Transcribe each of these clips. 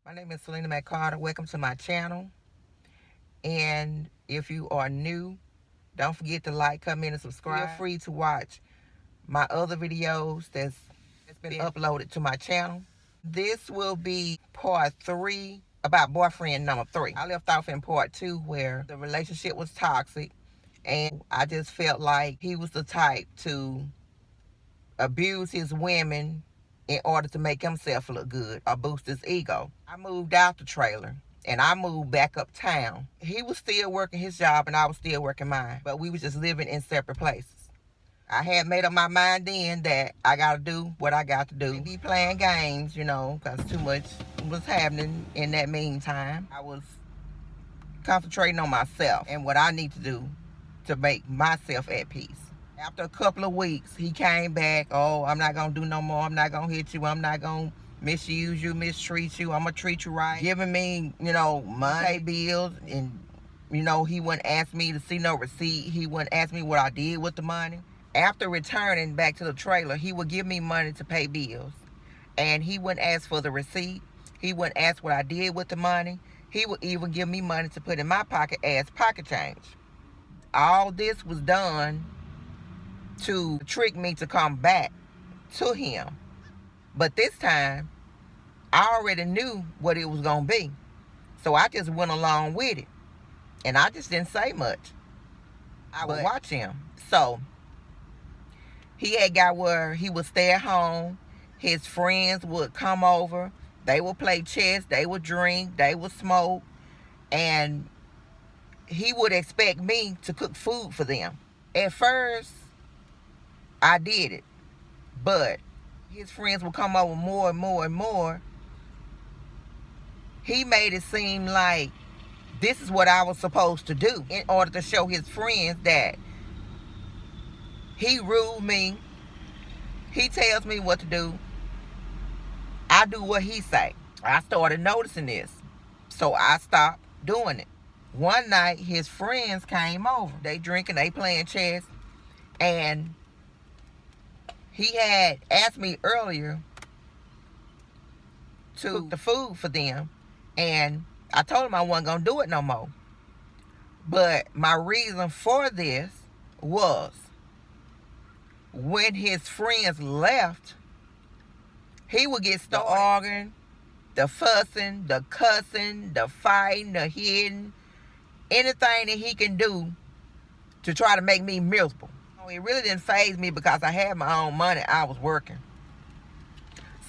My name is Selena McCarter. Welcome to my channel. And if you are new, don't forget to like, comment, and subscribe. Feel free to watch my other videos that's been uploaded to my channel. This will be part 3 about boyfriend number 3. I left off in part 2 where the relationship was toxic and I just felt like he was the type to abuse his women in order to make himself look good or boost his ego. I moved out the trailer and I moved back uptown. He was still working his job and I was still working mine, but we was just living in separate places. I had made up my mind then that I got to do what I got to do. Be playing games, because too much was happening in that meantime. I was concentrating on myself and what I need to do to make myself at peace. After a couple of weeks, he came back. Oh, I'm not going to do no more. I'm not going to hit you. I'm not going to misuse you, mistreat you. I'm going to treat you right. Giving me, money, pay bills. And, he wouldn't ask me to see no receipt. He wouldn't ask me what I did with the money. After returning back to the trailer, he would give me money to pay bills. And he wouldn't ask for the receipt. He wouldn't ask what I did with the money. He would even give me money to put in my pocket as pocket change. All this was done to trick me to come back to him. But this time, I already knew what it was going to be. So I just went along with it. And I just didn't say much. I would watch him. So he had got where he would stay at home. His friends would come over. They would play chess. They would drink. They would smoke. And he would expect me to cook food for them. At first, I did it. But his friends would come over more and more and more. He made it seem like this is what I was supposed to do in order to show his friends that he ruled me. He tells me what to do. I do what he say. I started noticing this. So I stopped doing it. One night, his friends came over. They drinking, they playing chess. And he had asked me earlier to cook the food for them. And I told him I wasn't going to do it no more. But my reason for this was when his friends left, he would get started arguing, the fussing, the cussing, the fighting, the hitting, anything that he can do to try to make me miserable. It really didn't faze me because I had my own money. I was working.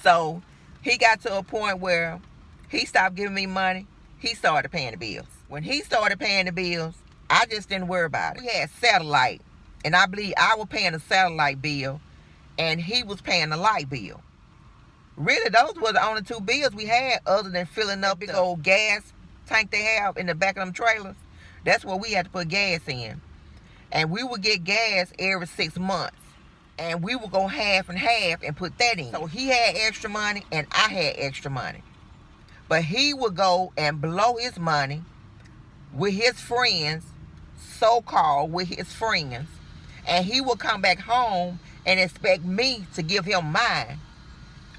So he got to a point where he stopped giving me money. He started paying the bills. When he started paying the bills, I just didn't worry about it. We had satellite, and I believe I was paying the satellite bill, and he was paying the light bill. Really, those were the only two bills we had other than filling up the old gas tank they have in the back of them trailers. That's where we had to put gas in. And we would get gas every 6 months. And we would go half and half and put that in. So he had extra money and I had extra money. But he would go and blow his money with his friends, so-called with his friends. And he would come back home and expect me to give him mine,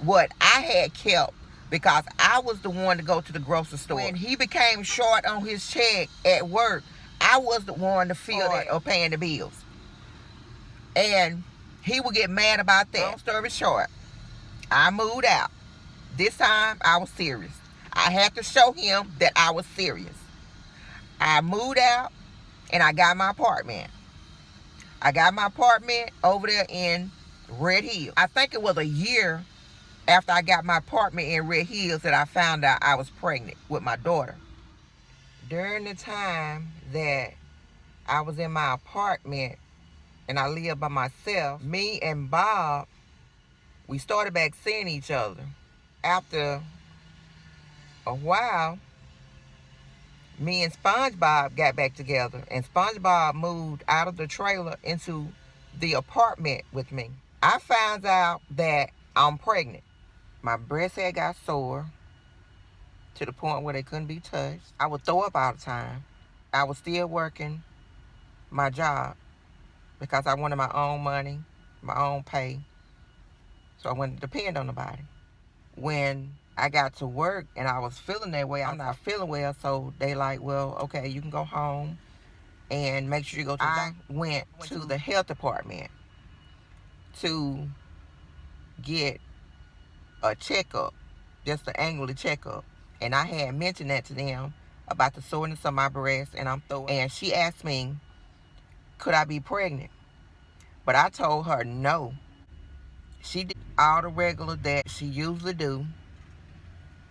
what I had kept, because I was the one to go to the grocery store. When he became short on his check at work, I was the one to feel that or paying the bills. And he would get mad about that. Long story short, I moved out. This time, I was serious. I had to show him that I was serious. I moved out, and I got my apartment. I got my apartment over there in Red Hills. I think it was a year after I got my apartment in Red Hills that I found out I was pregnant with my daughter. During the time that I was in my apartment and I lived by myself, me and Bob, we started back seeing each other. After a while, me and SpongeBob got back together, and SpongeBob moved out of the trailer into the apartment with me. I found out that I'm pregnant. My breast had got sore to the point where they couldn't be touched. I would throw up all the time. I was still working my job because I wanted my own money, my own pay. So I wouldn't depend on nobody. When I got to work and I was feeling that way. I'm not feeling well, so they like, well, okay, you can go home and make sure you go to the doctor. I went to the health department to get a checkup, just an annual checkup. And I had mentioned that to them about the soreness of my breast, and and she asked me, could I be pregnant? But I told her no. She did all the regular that she usually do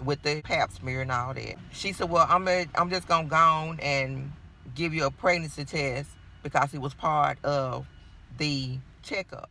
with the pap smear and all that. She said, well, I'm just gonna go on and give you a pregnancy test because it was part of the checkup.